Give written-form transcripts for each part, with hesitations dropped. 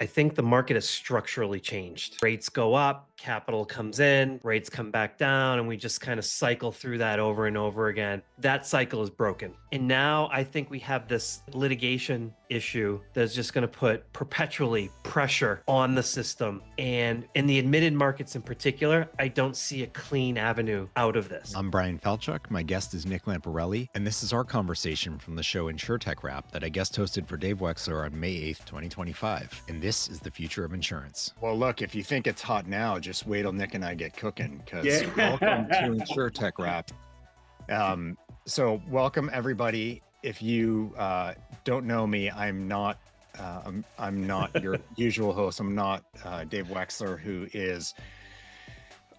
I think the market has structurally changed. Rates go up, capital comes in, rates come back down, and we just kind of cycle through that over and over again. That cycle is broken. And now I think we have this litigation issue that's just going to put perpetually pressure on the system. And in the admitted markets in particular, I don't see a clean avenue out of this. I'm Bryan Falchuk. My guest is Nick Lamparelli, and this is our conversation from the show InsurTech Wrap that I guest hosted for Dave Wechsler on May 8th, 2025. And this is the future of insurance. Well, look, if you think it's hot now, just wait till Nick and I get cooking, because welcome to InsurTech Wrap. So welcome, everybody. If you don't know me, I'm not your usual host. I'm not Dave Wechsler, who is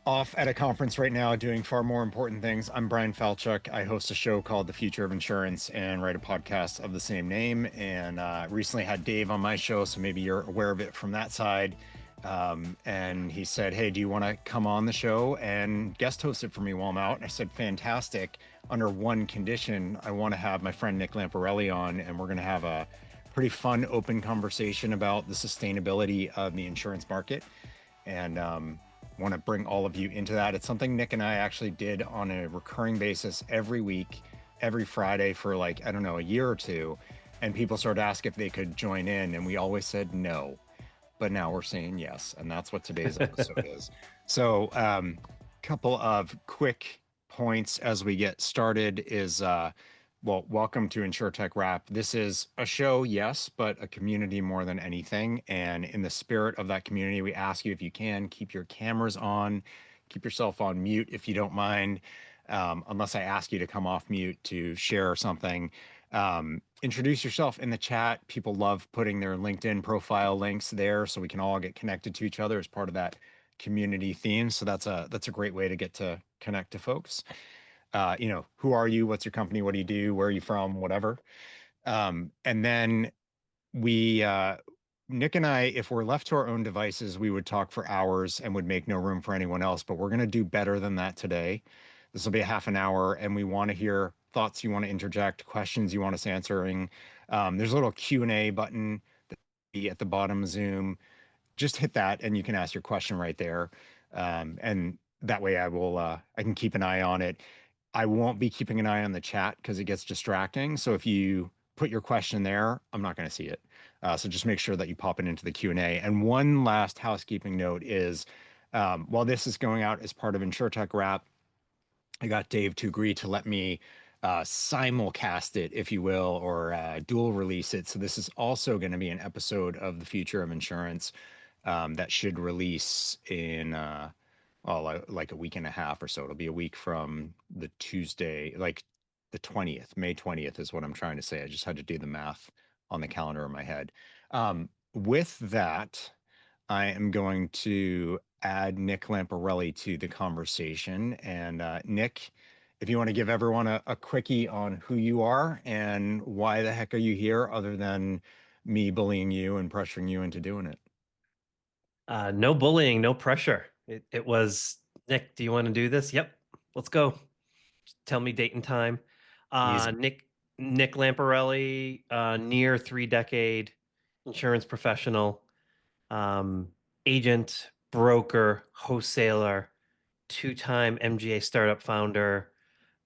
off at a conference right now doing far more important things. I'm Bryan Falchuk. I host a show called The Future of Insurance and write a podcast of the same name. And recently had Dave on my show, so maybe you're aware of it from that side. And he said, hey, do you want to come on the show and guest host it for me while I'm out? And I said, fantastic. Under one condition, I want to have my friend Nick Lamparelli on, and we're going to have a pretty fun, open conversation about the sustainability of the insurance market. And want to bring all of you into that. It's something Nick and I actually did on a recurring basis every week, every Friday for like, I don't know, a year or two. And people started to ask if they could join in, and we always said no. But now we're saying yes. And that's what today's episode is. So couple of quick points as we get started is, well, welcome to InsurTech Wrap. This is a show, yes, but a community more than anything. And in the spirit of that community, we ask you, if you can, keep your cameras on, keep yourself on mute if you don't mind, unless I ask you to come off mute to share something. Introduce yourself in the chat. People love putting their LinkedIn profile links there so we can all get connected to each other as part of that community theme. So that's a great way to get to connect to folks. Who are you? What's your company? What do you do? Where are you from? Whatever. And then Nick and I, if we're left to our own devices, we would talk for hours and would make no room for anyone else. But we're going to do better than that today. This will be a half an hour, and we want to hear thoughts you want to interject, questions you want us answering. There's a little Q&A button at the bottom of Zoom. Just hit that, and you can ask your question right there. And that way I can keep an eye on it. I won't be keeping an eye on the chat because it gets distracting. So if you put your question there, I'm not going to see it. So just make sure that you pop it into the Q&A. And one last housekeeping note is, while this is going out as part of InsurTech Wrap, I got Dave to agree to let me simulcast it, if you will, or dual release it. So this is also going to be an episode of The Future of Insurance that should release in like a week and a half or so. It'll be a week from the Tuesday, like the 20th, May 20th is what I'm trying to say. I just had to do the math on the calendar in my head. With that, I am going to add Nick Lamparelli to the conversation. And Nick, if you want to give everyone a quickie on who you are and why the heck are you here, other than me bullying you and pressuring you into doing it. No bullying, no pressure. It was, Nick, do you want to do this? Yep, let's go. Just tell me date and time. Easy. Nick Lamparelli, near 3-decade insurance professional, agent, broker, wholesaler, 2-time MGA startup founder,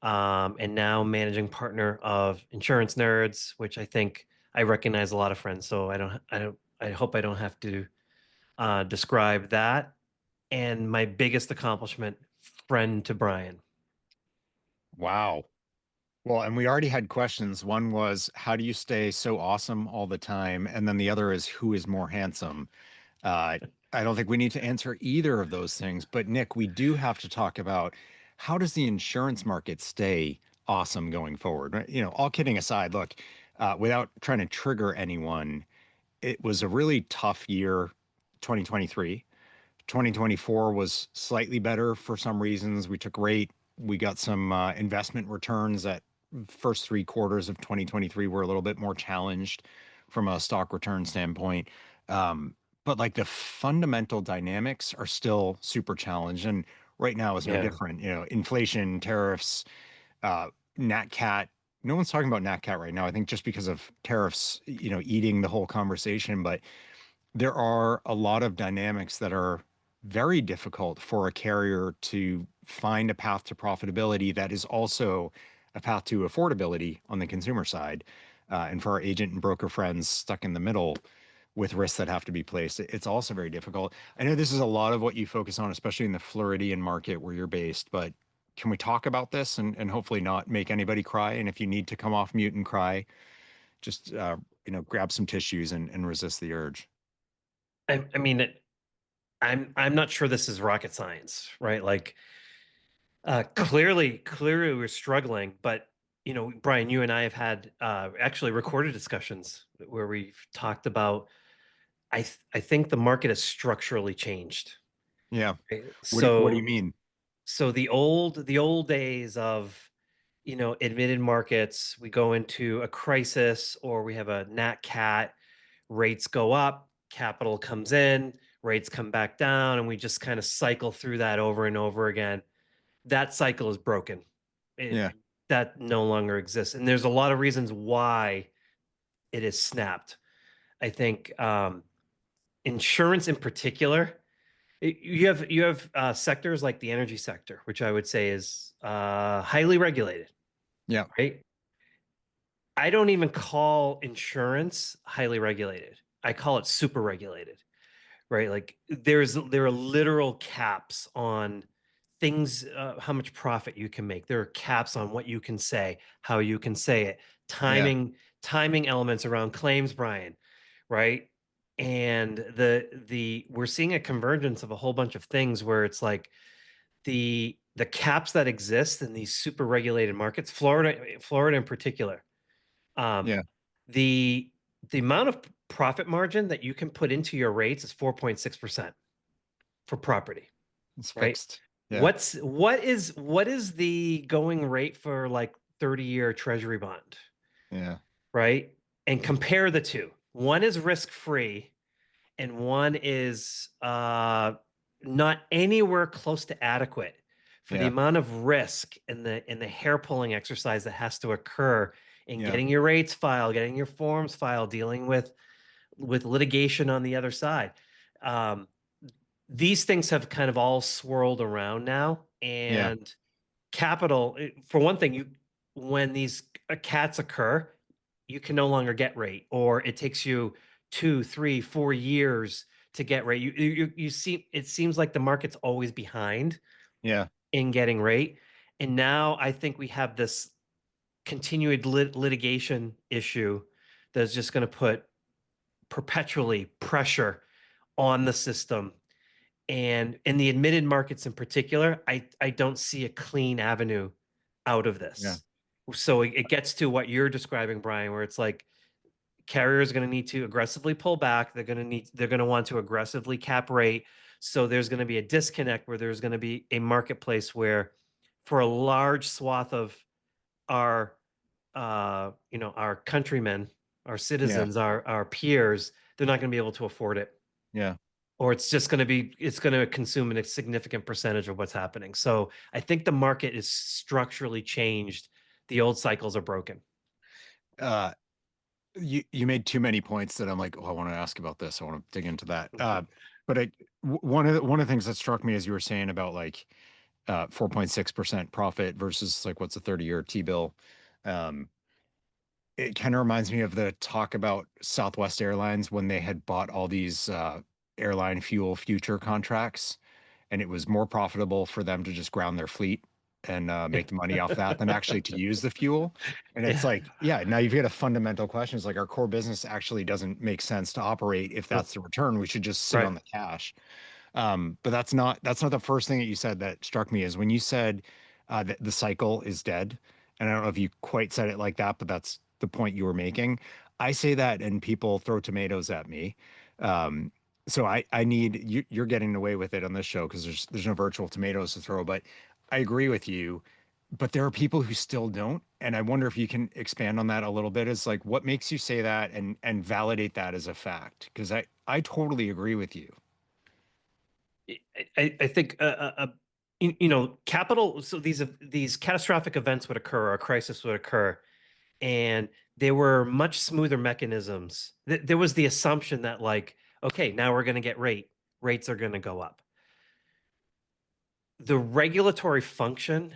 and now managing partner of Insurance Nerds, which I think I recognize a lot of friends. So I hope I don't have to describe that. And my biggest accomplishment, friend to Bryan. Wow. Well, and we already had questions. One was, how do you stay so awesome all the time? And then the other is, who is more handsome? I don't think we need to answer either of those things. But Nick, we do have to talk about, how does the insurance market stay awesome going forward? Right? All kidding aside, look, without trying to trigger anyone, it was a really tough year, 2023. 2024 was slightly better for some reasons. We took rate. We got some investment returns. That first 3 quarters of 2023 were a little bit more challenged from a stock return standpoint. But like the fundamental dynamics are still super challenged. And right now is no different. Inflation, tariffs, Nat Cat. No one's talking about Nat Cat right now. I think just because of tariffs, eating the whole conversation. But there are a lot of dynamics that are very difficult for a carrier to find a path to profitability that is also a path to affordability on the consumer side. And for our agent and broker friends stuck in the middle with risks that have to be placed, it's also very difficult. I know this is a lot of what you focus on, especially in the Floridian market where you're based, but can we talk about this and hopefully not make anybody cry? And if you need to come off mute and cry, just grab some tissues and resist the urge. I mean, I'm not sure this is rocket science, right? Like, clearly we're struggling, but Brian, you and I have had actually recorded discussions where we've talked about. I think the market has structurally changed. Yeah. Right? What do you So mean? so the old days of admitted markets, we go into a crisis or we have a nat cat, rates go up, capital comes in, rates come back down, and we just kind of cycle through that over and over again. That cycle is broken. Yeah. That no longer exists, and there's a lot of reasons why it is snapped. I think insurance in particular, you have sectors like the energy sector, which I would say is highly regulated, Yeah. right? I don't even call insurance highly regulated. I call it super regulated, right? Like there are literal caps on things, how much profit you can make. There are caps on what you can say, how you can say it, Yeah. timing elements around claims, Brian, right? And the we're seeing a convergence of a whole bunch of things where it's like the caps that exist in these super regulated markets, Florida in particular, um, Yeah. the the amount of profit margin that you can put into your rates is 4.6% for property, It's right? fixed. Yeah. What is the going rate for like 30-year treasury bond, Yeah. right? And compare the two. One is risk free and one is not anywhere close to adequate for the Yeah. amount of risk and the hair pulling exercise that has to occur in Yeah. getting your rates filed, getting your forms filed, dealing with litigation on the other side. Um, these things have kind of all swirled around now, Yeah. and capital, for one thing, you when these cats occur, you can no longer get rate, or it takes you 2, 3, 4 years to get rate. You see, it seems like the market's always behind Yeah. in getting rate, and now I think we have this continued litigation issue that's just going to put perpetually pressure on the system. And in the admitted markets in particular, I don't see a clean avenue out of Yeah. this. So it gets to what you're describing, Brian, where it's like carriers are going to need to aggressively pull back. They're going to want to aggressively cap rate. So there's going to be a disconnect where there's going to be a marketplace where for a large swath of our our countrymen, our Yeah. citizens, our peers, they're not going to be able to afford it, Yeah. or it's going to consume a significant percentage of what's happening. So I think the market is structurally changed. The old cycles are broken. Uh, you made too many points that I'm like, oh, I want to ask about this. I want to dig into that. But one of the things that struck me as you were saying about like 4.6% profit versus like what's a 30-year T-bill. Um, it kind of reminds me of the talk about Southwest Airlines when they had bought all these airline fuel future contracts, and it was more profitable for them to just ground their fleet and make the money off that than actually to use the fuel. And it's Yeah. like, yeah, now you've got a fundamental question. It's like our core business actually doesn't make sense to operate if Nope. that's the return. We should just sit on Right. the cash. But that's not the first thing that you said that struck me is when you said that the cycle is dead. And I don't know if you quite said it like that, but that's the point you were making. I say that and people throw tomatoes at me. Um, so I need you're getting away with it on this show because there's no virtual tomatoes to throw. But I agree with you. But there are people who still don't, and I wonder if you can expand on that a little bit. Is like what makes you say that and validate that as a fact? Because I totally agree with you. I think capital. So these catastrophic events would occur, or a crisis would occur, and there were much smoother mechanisms. There was the assumption that like, okay, now we're going to get rates are going to go up. The regulatory function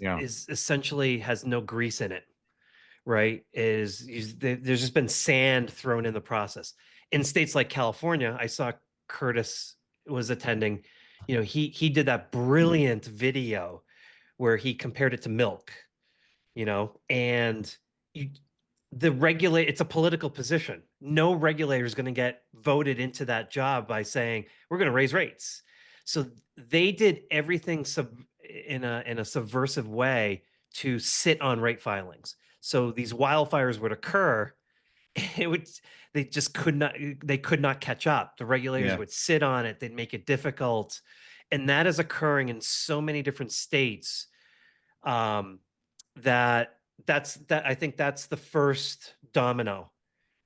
Yeah. is essentially has no grease in it, right? There's just been sand thrown in the process. In states like California, I saw Curtis was attending. He did that brilliant video where he compared it to milk, and you, it's a political position. No regulator is going to get voted into that job by saying we're going to raise rates. So they did everything in a subversive way to sit on rate filings. So these wildfires would occur, it would they could not catch up. The regulators Yeah. would sit on it, they'd make it difficult. And that is occurring in so many different states, um, that I think that's the first domino,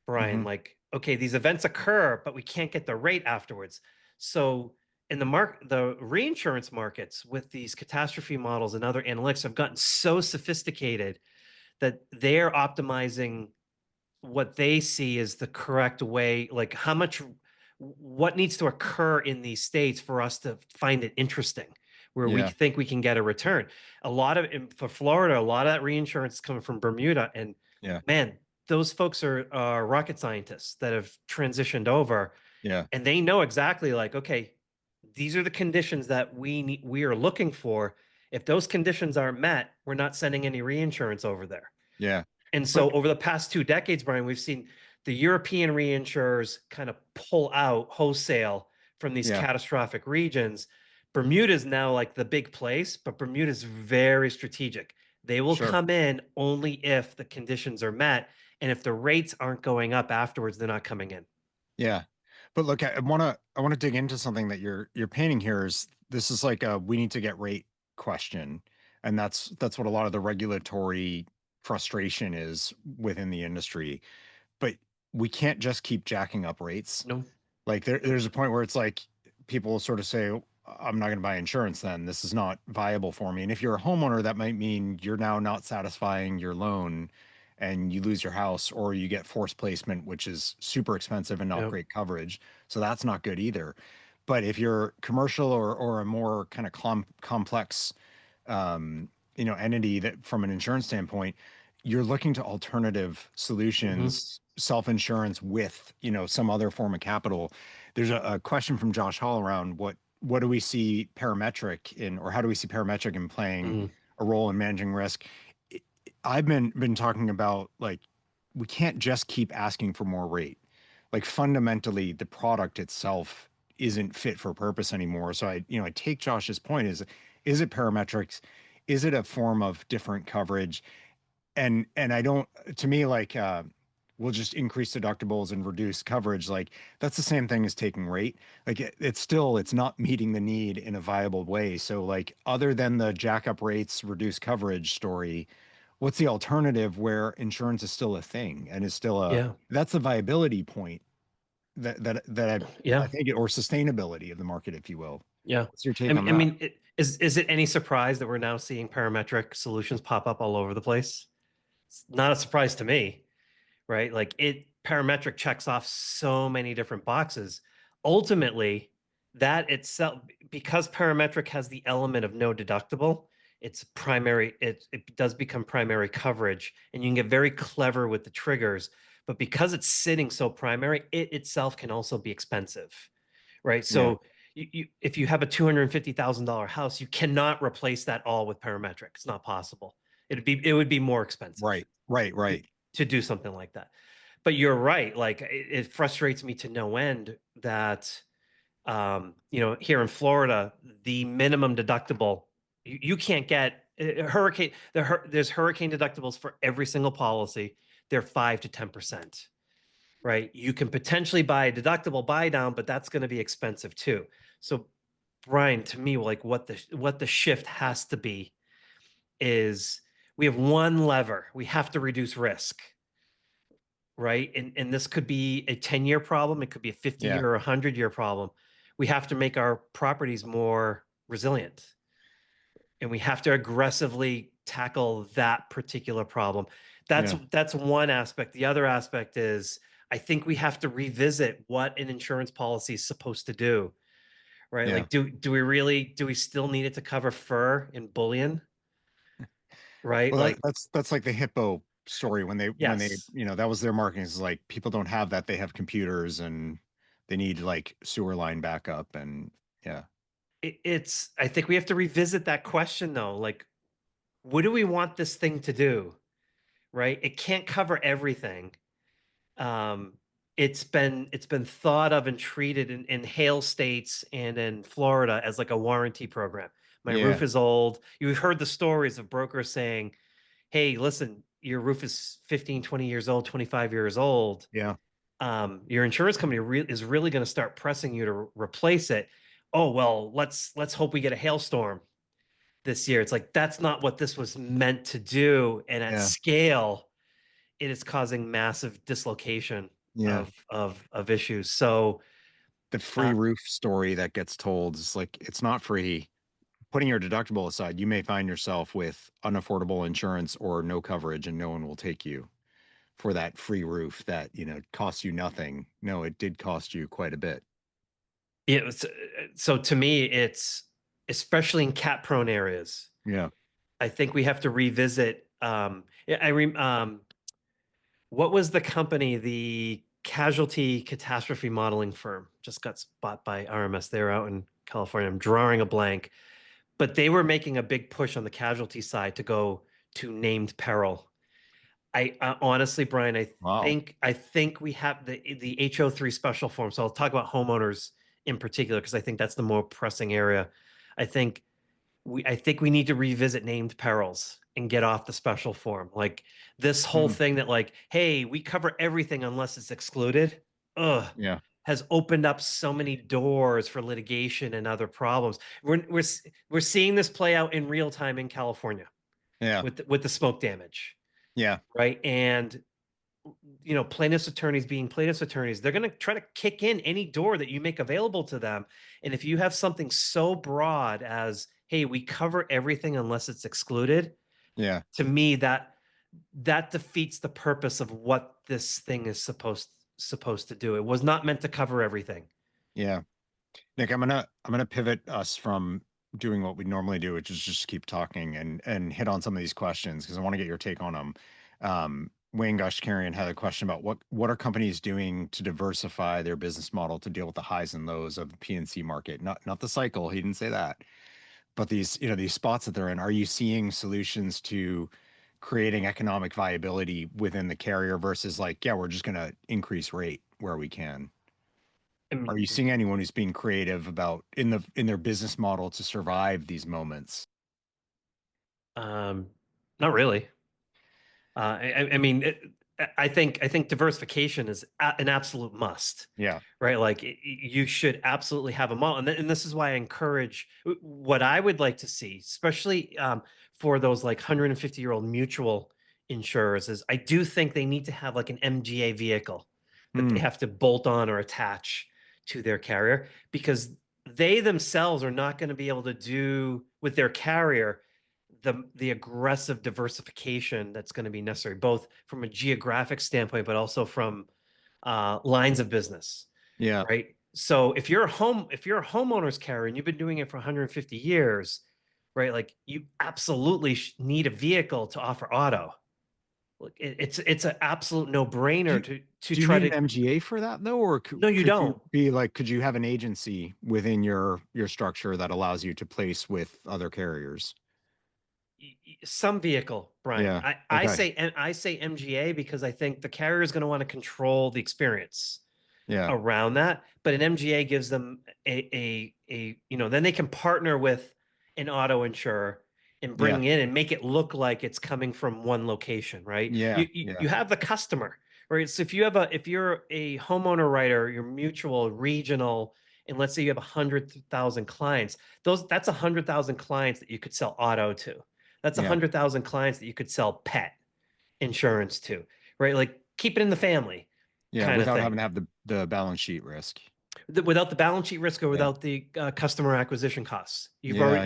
Brian. Hmm. Like, okay, these events occur, but we can't get the rate afterwards. So in the reinsurance markets with these catastrophe models and other analytics have gotten so sophisticated that they're optimizing what they see is the correct way, like what needs to occur in these states for us to find it interesting, where we Yeah. think we can get a return. For Florida, a lot of that reinsurance is coming from Bermuda, and Yeah. man, those folks are rocket scientists that have transitioned over, Yeah. and they know exactly, like, okay, these are the conditions that we are looking for. If those conditions aren't met, we're not sending any reinsurance over there. Yeah. And But so over the past 2 decades, Brian, we've seen the European reinsurers kind of pull out wholesale from these yeah, catastrophic regions. Bermuda is now like the big place, but Bermuda is very strategic. They will sure. come in only if the conditions are met. And if the rates aren't going up afterwards, they're not coming in. Yeah. But look, I want to dig into something that you're painting here. Is this is like a we need to get rate question. And that's what a lot of the regulatory frustration is within the industry. But we can't just keep jacking up rates. No, Like there's a point where it's like people will sort of say, I'm not going to buy insurance then. This is not viable for me. And if you're a homeowner, that might mean you're now not satisfying your loan and you lose your house, or you get forced placement, which is super expensive and not no, great coverage. So that's not good either. But if you're commercial or a more kind of complex entity that from an insurance standpoint, you're looking to alternative hmm solutions, self-insurance with, some other form of capital. There's a question from Josh Hall around what do we see parametric in, or how do we see parametric in playing hmm a role in managing risk? I've been talking about, like, we can't just keep asking for more rate. Like, fundamentally, the product itself isn't fit for purpose anymore. So I take Josh's point: is it parametrics? Is it a form of different coverage? And I don't, to me, like, we'll just increase deductibles and reduce coverage. Like, that's the same thing as taking rate. Like, it's not meeting the need in a viable way. So, like, other than the jack up rates, reduce coverage story, what's the alternative where insurance is still a thing and is still yeah, that's the viability point I yeah, think or sustainability of the market, if you will. yeah. What's your I take mean, on I that? mean, is it any surprise that we're now seeing parametric solutions pop up all over the place? It's not a surprise to me, right? Like, parametric checks off so many different boxes. Ultimately, that itself, because parametric has the element of no deductible, it does become primary coverage, and you can get very clever with the triggers. But because it's sitting so primary, it itself can also be expensive, right? Yeah. So if you have a $250,000 house, you cannot replace that all with parametric. It's not possible. It would be more expensive Right. Right. to, Right. to do something like that. But you're right. Like, it frustrates me to no end that, here in Florida, the minimum deductible, you can't get there's hurricane deductibles for every single policy. They're 5 to 10%, right? You can potentially buy a deductible buy down, but that's going to be expensive too. So, Brian, to me, like, what the shift has to be is we have one lever. We have to reduce risk, right? And this could be a 10-year problem. It could be a Yeah. 50-year or a 100-year problem. We have to make our properties more resilient, and we have to aggressively tackle that particular problem. That's Yeah. that's one aspect. The other aspect is I think we have to revisit what an insurance policy is supposed to do, right? Yeah. Like, do we still need it to cover fur and bullion, right? Well, Like, that's like the hippo story when they yes, that was their marketing is like people don't have that, they have computers and they need like sewer line backup and yeah. it's. I think we have to revisit that question though. Like, what do we want this thing to do, right? It can't cover everything. Um, it's been thought of and treated in hail states and in Florida as like a warranty program. My roof Yeah. is old. You've heard the stories of brokers saying, "Hey, listen, your roof is 15, 20 years old, 25 years old. Yeah. Your insurance company is really going to start pressing you to replace it. Oh, well, let's hope we get a hailstorm this year." It's like that's not what this was meant to do, and at Yeah. scale it is causing massive dislocation Yeah. of issues. So, The free uh, roof story that gets told is like it's not free. Putting your deductible aside, you may find yourself with unaffordable insurance or no coverage and no one will take you for that free roof that, costs you nothing. No, it did cost you quite a bit. it was, so to me, it's especially in cat prone areas. Yeah. I think we have to revisit. Yeah, what was the company, the casualty catastrophe modeling firm, just got bought by RMS. They're out in California. I'm drawing a blank, but they were making a big push on the casualty side to go to named peril. I honestly, Brian, I Wow. think I think we have the HO3 special form. So I'll talk about homeowners in particular because I think that's the more pressing area. I think I think we need to revisit named perils and get off the special form. Like this whole Hmm. thing that like, hey, we cover everything unless it's excluded. Ugh, Yeah. has opened up so many doors for litigation and other problems. We're seeing this play out in real time in California Yeah. with the smoke damage, Yeah. right? And plaintiffs attorneys being plaintiffs attorneys, they're going to try to kick in any door that you make available to them. And if you have something so broad as, hey, we cover everything unless it's excluded, Yeah. to me that defeats the purpose of what this thing is supposed to do. It was not meant to cover everything. Yeah. Nick, I'm gonna pivot us from doing what we normally do, which is just keep talking and hit on some of these questions because I want to get your take on them. Wayne Gushkarian had a question about what are companies doing to diversify their business model to deal with the highs and lows of the P&C market, not the cycle. He didn't say that, but these spots that they're in. Are you seeing solutions to creating economic viability within the carrier versus like, yeah, we're just gonna increase rate where we can? I Are mean, you seeing anyone who's being creative about in their business model to survive these moments? um, not really. I mean, I think diversification is an absolute must, Yeah. right? Like you should absolutely have a model, and this is why I encourage what I would like to see, especially for those like 150-year-old mutual insurers. Is I do think they need to have like an MGA vehicle that they Hmm. have to bolt on or attach to their carrier because they themselves are not going to be able to do with their carrier the aggressive diversification that's going to be necessary, both from a geographic standpoint, but also from lines of business, Yeah. right? So if you're a homeowner's carrier and you've been doing it for 150 years, right? Like you absolutely need a vehicle to offer auto. Look, it's an absolute no Do brainer you, to do you try need an to. MGA for that though, or No, you could you don't. be like could you have an agency within your structure that allows you to place with other carriers? Some vehicle, Brian. Yeah. I Okay. say I say MGA because I think the carrier is going to want to control the experience Yeah. around that. But an MGA gives them then they can partner with an auto insurer and Yeah. bring in and make it look like it's coming from one location, right? Yeah. You Yeah. have the customer, right? So if you're a homeowner writer, you're mutual, regional, and let's say you have 100,000 clients, that's 100,000 clients that you could sell auto to. That's Yeah. 100,000 clients that you could sell pet insurance to, right? Like keep it in the family Yeah. kind of Without having thing to have the balance sheet risk. without the balance sheet risk or Yeah. without the customer acquisition costs. Yeah. Yeah.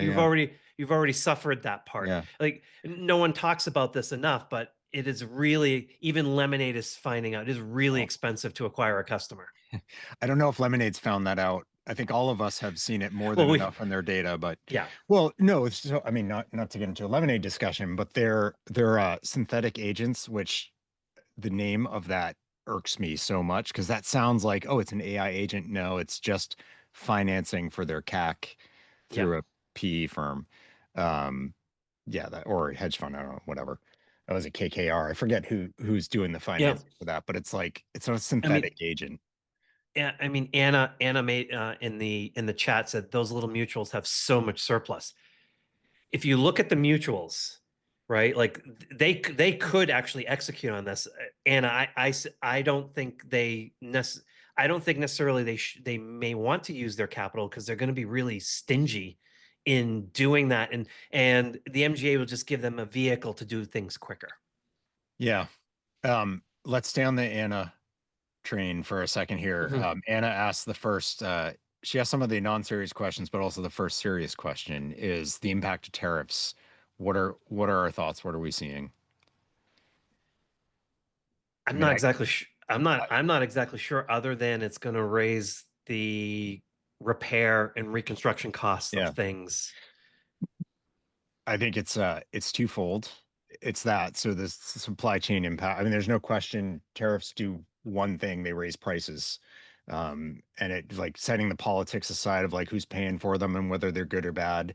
You've already suffered that part. Yeah. Like no one talks about this enough, but it is really, even Lemonade is finding out, it is really Oh, expensive to acquire a customer. I don't know if Lemonade's found that out. I think all of us have seen it more Well, than we, enough in their data, but yeah, well, no, it's so I mean, not to get into a Lemonade discussion, but they're synthetic agents, which the name of that irks me so much because that sounds like, oh, it's an AI agent. No, it's just financing for their CAC yeah, through a PE firm. Um, yeah, that or a hedge fund, I don't know, whatever. That was a KKR. I forget who's doing the yeah. financing for that, but it's like it's not a I mean, synthetic agent. I mean, Anna made in the chat said those little mutuals have so much surplus. If you look at the mutuals, right, like they could actually execute on this. And I don't think I don't think necessarily they may want to use their capital because they're going to be really stingy in doing that, and the MGA will just give them a vehicle to do things quicker. Yeah. Let's stay on the Anna train for a second here. Mhm. Anna asked the first, she asked some of the non-serious questions, but also the first serious question is the impact of tariffs. What are our thoughts? What are we seeing? I mean, I'm not exactly sure other than it's going to raise the repair and reconstruction costs of yeah, things. I think it's twofold. It's that so the supply chain impact. I mean, there's no question tariffs do one thing, they raise prices. And it like setting the politics aside of like who's paying for them and whether they're good or bad.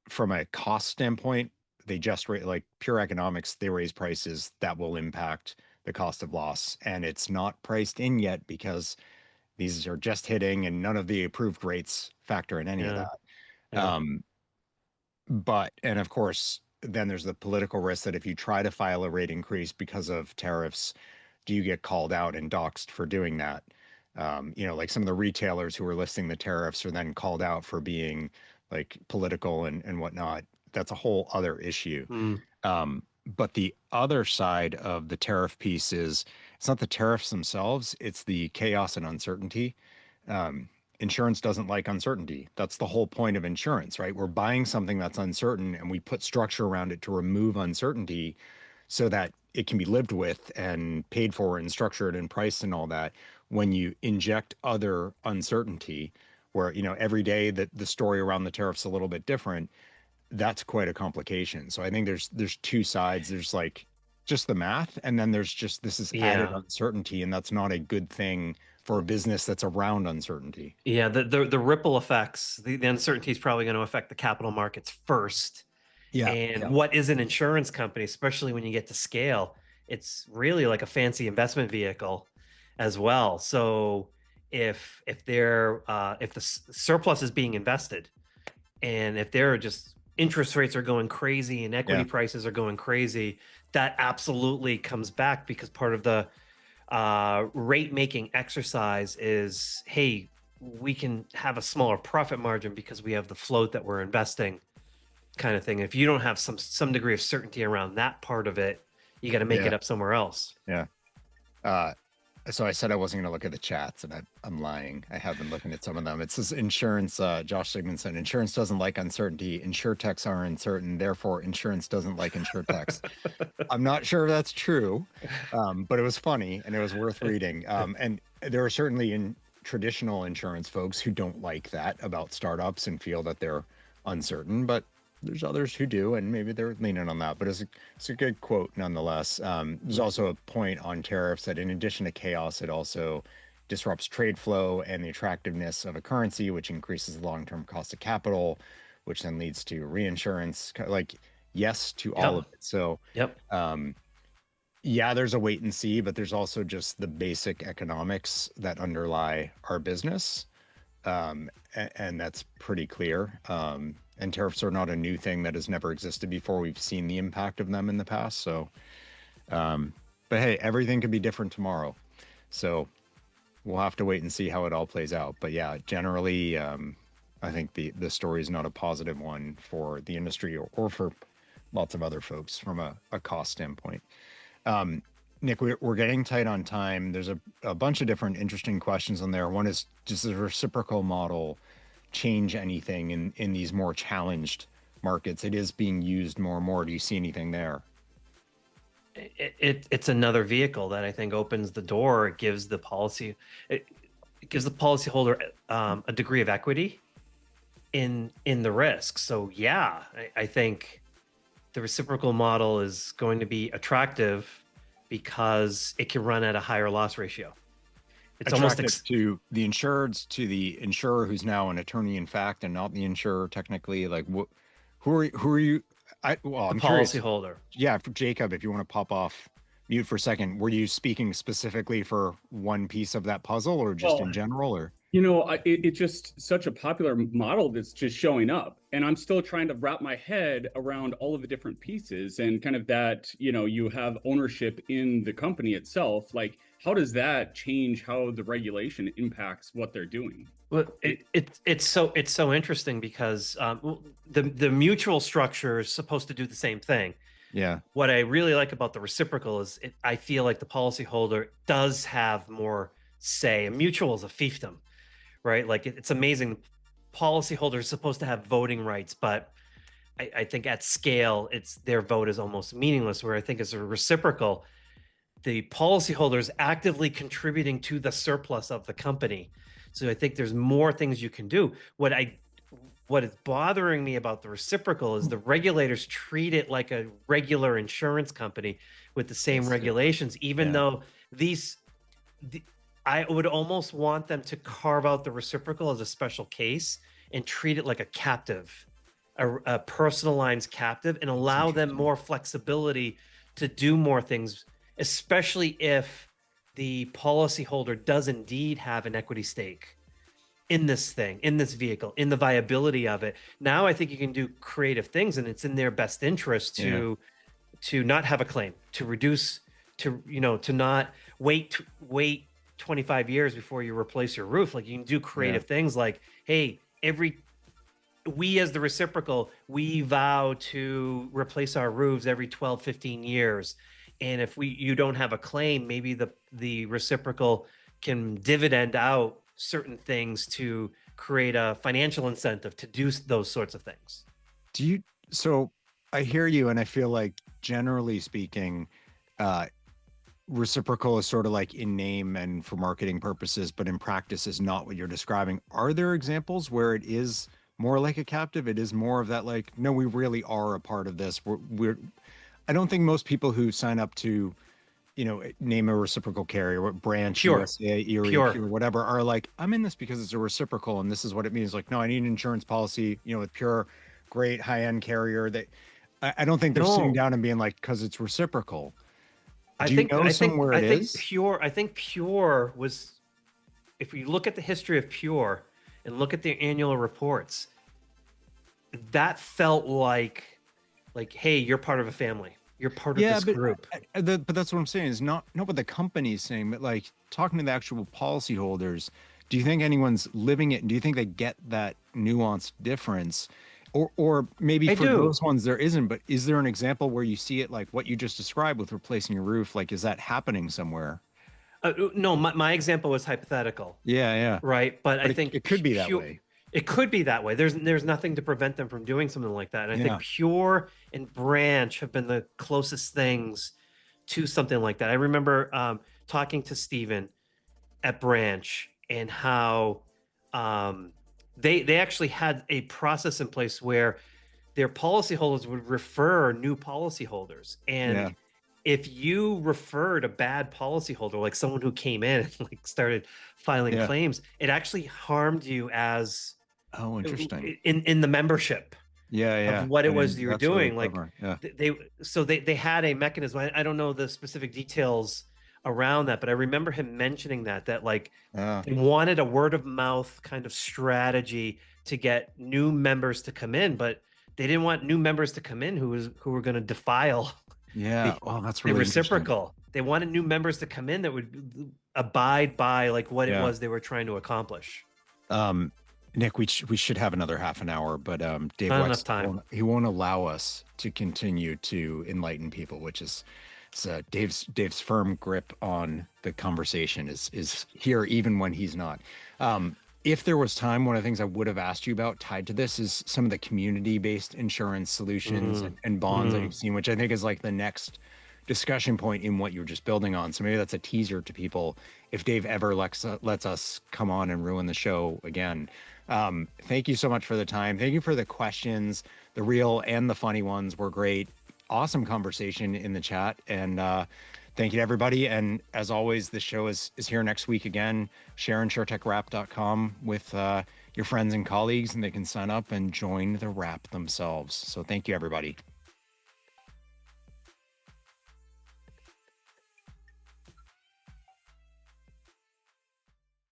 From a cost standpoint, they just like pure economics, they raise prices that will impact the cost of loss. And it's not priced in yet because these are just hitting and none of the approved rates factor in any of Yeah, that. yeah, Um, and of course, then there's the political risk that if you try to file a rate increase because of tariffs, do you get called out and doxxed for doing that? Like some of the retailers who are listing the tariffs are then called out for being like political and whatnot. That's a whole other issue. mm, But the other side of the tariff piece is it's not the tariffs themselves, it's the chaos and uncertainty. Um, Insurance doesn't like uncertainty. That's the whole point of insurance, right? We're buying something that's uncertain and we put structure around it to remove uncertainty so that it can be lived with and paid for and structured and priced and all that. When you inject other uncertainty, where every day that the story around the tariffs a little bit different, that's quite a complication. So I think there's two sides. There's like just the math, and then there's just this is added yeah, uncertainty, and that's not a good thing for a business that's around uncertainty. yeah. The ripple effects, the uncertainty is probably going to affect the capital markets first. Yeah, And yeah, what is an insurance company, especially when you get to scale? It's really like a fancy investment vehicle as well. So if the surplus is being invested, and if they're just interest rates are going crazy and equity yeah, prices are going crazy, that absolutely comes back because part of the rate making exercise is, hey, we can have a smaller profit margin because we have the float that we're investing, kind of thing. If you don't have some degree of certainty around that part of it, you got to make yeah, it up somewhere else. yeah. Uh, so I said I wasn't going to look at the chats, and I'm lying. I have been looking at some of them. It says insurance. Josh Sigmundson, insurance doesn't like uncertainty. InsurTechs are uncertain, therefore insurance doesn't like InsurTechs. I'm not sure if that's true, but it was funny and it was worth reading. And there are certainly in traditional insurance folks who don't like that about startups and feel that they're uncertain, but there's others who do, and maybe they're leaning on that. But it's a good quote nonetheless. There's also a point on tariffs that in addition to chaos, it also disrupts trade flow and the attractiveness of a currency, which increases the long-term cost of capital, which then leads to reinsurance. Like, yes to all Yep. of it. So Yep. yeah, there's a wait and see, but there's also just the basic economics that underlie our business. And that's pretty clear. And tariffs are not a new thing that has never existed before. We've seen the impact of them in the past. So, but hey, everything could be different tomorrow. So we'll have to wait and see how it all plays out. But yeah, generally, I think the story is not a positive one for the industry or for lots of other folks from a cost standpoint. Nick, we're getting tight on time. There's a bunch of different interesting questions on there. One is, does the reciprocal model change anything in these more challenged markets? It is being used more and more. Do you see anything there? It's another vehicle that I think opens the door. It gives the policyholder a degree of equity in the risk. So yeah, I think the reciprocal model is going to be attractive because it can run at a higher loss ratio. It's almost Attractive to the insureds, to the insurer who's now an attorney in fact and not the insurer technically. Like, who are you? Well, the I'm curious. policyholder. Yeah, for Jacob, if you want to pop off mute for a second, were you speaking specifically for one piece of that puzzle, or just in general, or? It's just such a popular model that's just showing up. And I'm still trying to wrap my head around all of the different pieces and kind of that, you have ownership in the company itself. Like, how does that change how the regulation impacts what they're doing? Well, it's so interesting because the mutual structure is supposed to do the same thing. Yeah. What I really like about the reciprocal is I feel like the policyholder does have more say. A mutual is a fiefdom, right? Like it's amazing. Policyholders are supposed to have voting rights, but I think at scale, their vote is almost meaningless. Where I think as a reciprocal, the policyholder is actively contributing to the surplus of the company. So I think there's more things you can do. What is bothering me about the reciprocal is the regulators treat it like a regular insurance company with the same regulations, even though I would almost want them to carve out the reciprocal as a special case and treat it like a captive, a personal lines captive, and allow them more flexibility to do more things, especially if the policyholder does indeed have an equity stake in this thing, in this vehicle, in the viability of it. Now I think you can do creative things, and it's in their best interest to not have a claim, to reduce, to not wait 25 years before you replace your roof. Like, you can do creative things like, hey, we as the reciprocal, we vow to replace our roofs every 12, 15 years. And if you don't have a claim, maybe the reciprocal can dividend out certain things to create a financial incentive to do those sorts of things. So I hear you, and I feel like, generally speaking, reciprocal is sort of like in name and for marketing purposes, but in practice is not what you're describing. Are there examples where it is more like a captive? It is more of that, like, no, we really are a part of this. I don't think most people who sign up to, name a reciprocal carrier, what Branch, Pure. USA, Erie, Pure, whatever, are like, I'm in this because it's a reciprocal and this is what it means. Like, no, I need an insurance policy, with Pure, great high-end carrier. That I don't think they're sitting down and being like, because it's reciprocal. I think Pure was, if we look at the history of Pure and look at their annual reports, that felt like, hey, you're part of a family. You're part of this group. But that's what I'm saying, is not what the company's saying, but like talking to the actual policyholders. Do you think anyone's living it? And do you think they get that nuanced difference? Or maybe for those ones there isn't, but is there an example where you see it like what you just described with replacing your roof? Like, is that happening somewhere? No, my example was hypothetical. Yeah. Right. But I think it could be that way. It could be that way. There's nothing to prevent them from doing something like that. And I think Pure and Branch have been the closest things to something like that. I remember talking to Steven at Branch and how they actually had a process in place where their policyholders would refer new policyholders. And if you referred a bad policyholder, like someone who came in and like started filing claims, it actually harmed you as interesting in the membership of what it was you were doing. Really like they had a mechanism. I don't know the specific details around that, but I remember him mentioning that like they wanted a word of mouth kind of strategy to get new members to come in, but they didn't want new members to come in who were going to defile that's really the reciprocal. They wanted new members to come in that would abide by like what it was they were trying to accomplish. Nick, we should have another half an hour, but Dave not enough time. He won't allow us to continue to enlighten people, which is Dave's firm grip on the conversation is here even when he's not. If there was time, one of the things I would have asked you about tied to this is some of the community-based insurance solutions and bonds that you've seen, which I think is like the next discussion point in what you're just building on. So maybe that's a teaser to people if Dave ever lets us come on and ruin the show again. Thank you so much for the time. Thank you for the questions. The real and the funny ones were great. Awesome conversation in the chat. And thank you to everybody. And as always, the show is here next week again. Share InsurTechWrap.com with your friends and colleagues, and they can sign up and join the wrap themselves. So thank you, everybody.